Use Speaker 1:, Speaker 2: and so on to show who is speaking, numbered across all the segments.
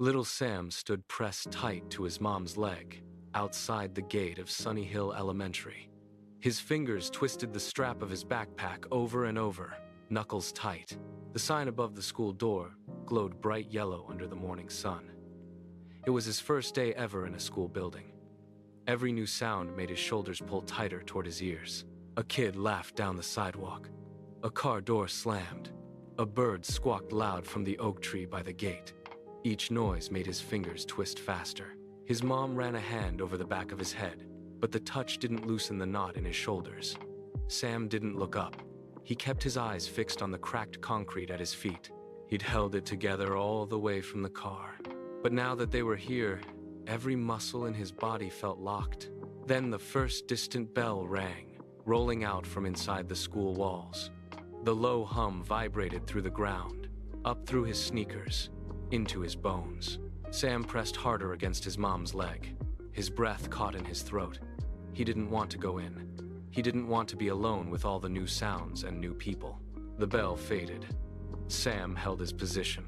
Speaker 1: Little Sam stood pressed tight to his mom's leg, outside the gate of Sunny Hill Elementary. His fingers twisted the strap of his backpack over and over, knuckles tight. The sign above the school door glowed bright yellow under the morning sun. It was his first day ever in a school building. Every new sound made his shoulders pull tighter toward his ears. A kid laughed down the sidewalk. A car door slammed. A bird squawked loud from the oak tree by the gate. Each noise made his fingers twist faster. His mom ran a hand over the back of his head, but the touch didn't loosen the knot in his shoulders. Sam didn't look up. He kept his eyes fixed on the cracked concrete at his feet. He'd held it together all the way from the car. But now that they were here, every muscle in his body felt locked. Then the first distant bell rang, rolling out from inside the school walls. The low hum vibrated through the ground, up through his sneakers, into his bones. Sam pressed harder against his mom's leg. His breath caught in his throat. He didn't want to go in. He didn't want to be alone with all the new sounds and new people. The bell faded. Sam held his position,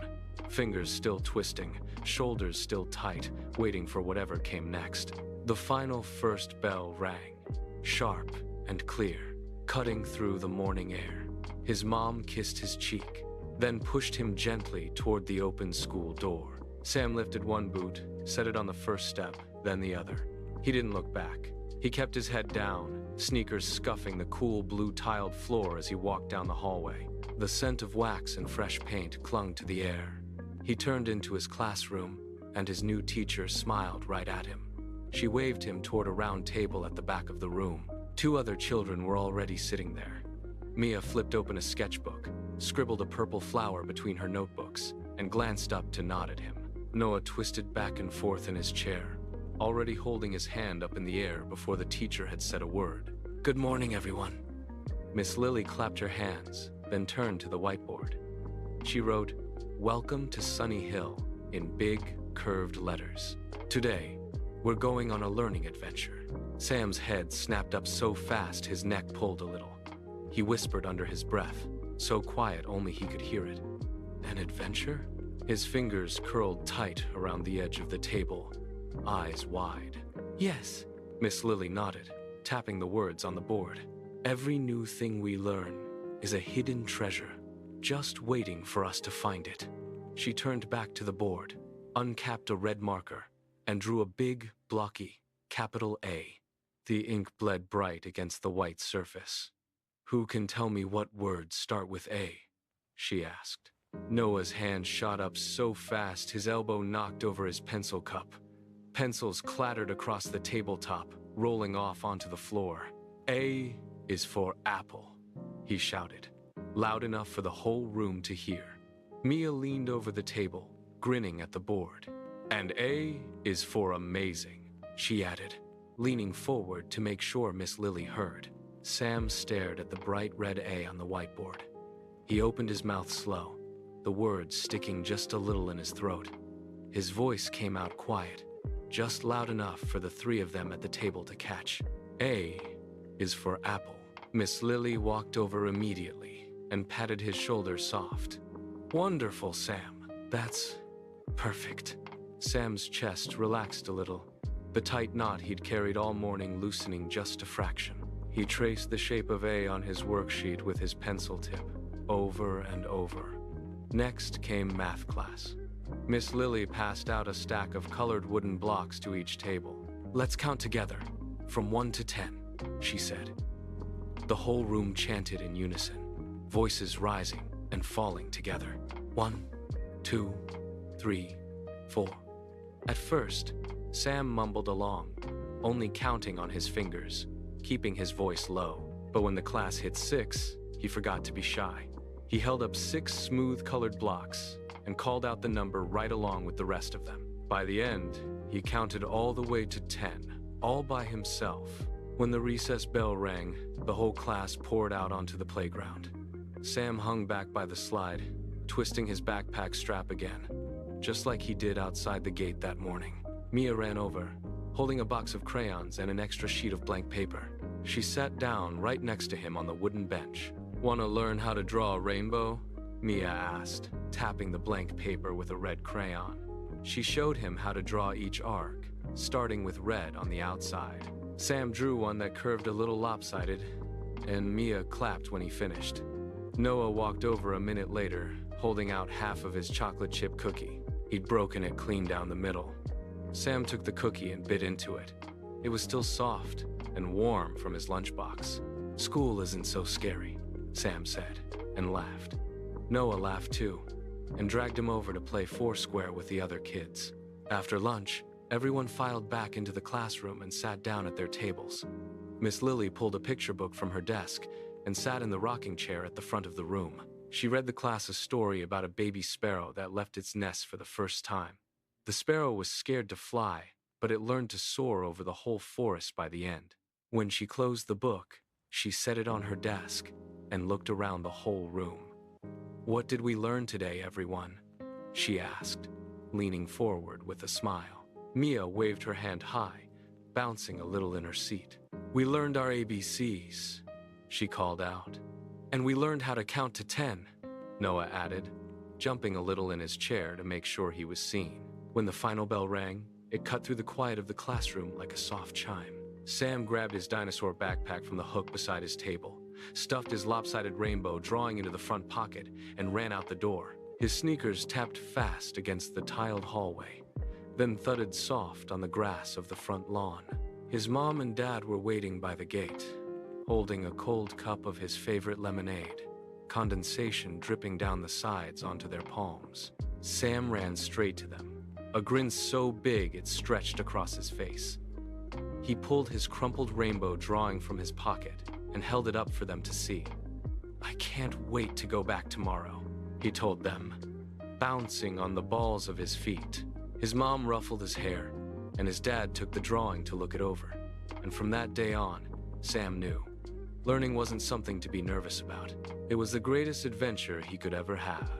Speaker 1: fingers still twisting, shoulders still tight, waiting for whatever came next. The final first bell rang, sharp and clear, cutting through the morning air. His mom kissed his cheek, then pushed him gently toward the open school door. Sam lifted one boot, set it on the first step, then the other. He didn't look back. He kept his head down, sneakers scuffing the cool blue tiled floor as he walked down the hallway. The scent of wax and fresh paint clung to the air. He turned into his classroom, and his new teacher smiled right at him. She waved him toward a round table at the back of the room. 2 other children were already sitting there. Mia flipped open a sketchbook, scribbled a purple flower between her notebooks, and glanced up to nod at him. Noah twisted back and forth in his chair, already holding his hand up in the air before the teacher had said a word. "Good morning, everyone." Miss Lily clapped her hands, then turned to the whiteboard. She wrote, "Welcome to Sunny Hill," in big, curved letters. "Today, we're going on a learning adventure." Sam's head snapped up so fast his neck pulled a little. He whispered under his breath, so quiet only he could hear it. "An adventure?" His fingers curled tight around the edge of the table, eyes wide. "Yes," Miss Lily nodded, tapping the words on the board. "Every new thing we learn is a hidden treasure, just waiting for us to find it." She turned back to the board, uncapped a red marker, and drew a big, blocky, capital A. The ink bled bright against the white surface. "Who can tell me what words start with A?" she asked. Noah's hand shot up so fast his elbow knocked over his pencil cup. Pencils clattered across the tabletop, rolling off onto the floor. "A is for apple," he shouted, loud enough for the whole room to hear. Mia leaned over the table, grinning at the board. "And A is for amazing," she added, leaning forward to make sure Miss Lily heard. Sam stared at the bright red A on the whiteboard. He opened his mouth slow, the words sticking just a little in his throat. His voice came out quiet, just loud enough for the 3 of them at the table to catch. "A is for apple." Miss Lily walked over immediately and patted his shoulder soft. "Wonderful, Sam. That's perfect." Sam's chest relaxed a little, the tight knot he'd carried all morning loosening just a fraction. He traced the shape of A on his worksheet with his pencil tip, over and over. Next came math class. Miss Lily passed out a stack of colored wooden blocks to each table. "Let's count together, from 1 to 10, she said. The whole room chanted in unison, voices rising and falling together. 1, 2, 3, 4. At first, Sam mumbled along, only counting on his fingers, keeping his voice low. But when the class hit 6, he forgot to be shy. He held up 6 smooth-colored blocks and called out the number right along with the rest of them. By the end, he counted all the way to 10, all by himself. When the recess bell rang, the whole class poured out onto the playground. Sam hung back by the slide, twisting his backpack strap again, just like he did outside the gate that morning. Mia ran over, holding a box of crayons and an extra sheet of blank paper. She sat down right next to him on the wooden bench. "Want to learn how to draw a rainbow?" Mia asked, tapping the blank paper with a red crayon. She showed him how to draw each arc, starting with red on the outside. Sam drew one that curved a little lopsided, and Mia clapped when he finished. Noah walked over a minute later, holding out half of his chocolate chip cookie. He'd broken it clean down the middle. Sam took the cookie and bit into it. It was still soft and warm from his lunchbox. "School isn't so scary," Sam said, and laughed. Noah laughed too, and dragged him over to play Foursquare with the other kids. After lunch, everyone filed back into the classroom and sat down at their tables. Miss Lily pulled a picture book from her desk and sat in the rocking chair at the front of the room. She read the class a story about a baby sparrow that left its nest for the first time. The sparrow was scared to fly, but it learned to soar over the whole forest by the end. When she closed the book, she set it on her desk and looked around the whole room. "What did we learn today, everyone?" she asked, leaning forward with a smile. Mia waved her hand high, bouncing a little in her seat. "We learned our ABCs," she called out. "And we learned how to count to 10, Noah added, jumping a little in his chair to make sure he was seen. When the final bell rang, it cut through the quiet of the classroom like a soft chime. Sam grabbed his dinosaur backpack from the hook beside his table, stuffed his lopsided rainbow drawing into the front pocket, and ran out the door. His sneakers tapped fast against the tiled hallway, then thudded soft on the grass of the front lawn. His mom and dad were waiting by the gate, holding a cold cup of his favorite lemonade, condensation dripping down the sides onto their palms. Sam ran straight to them, a grin so big it stretched across his face. He pulled his crumpled rainbow drawing from his pocket and held it up for them to see. "I can't wait to go back tomorrow," he told them, bouncing on the balls of his feet. His mom ruffled his hair, and his dad took the drawing to look it over. And from that day on, Sam knew. Learning wasn't something to be nervous about. It was the greatest adventure he could ever have.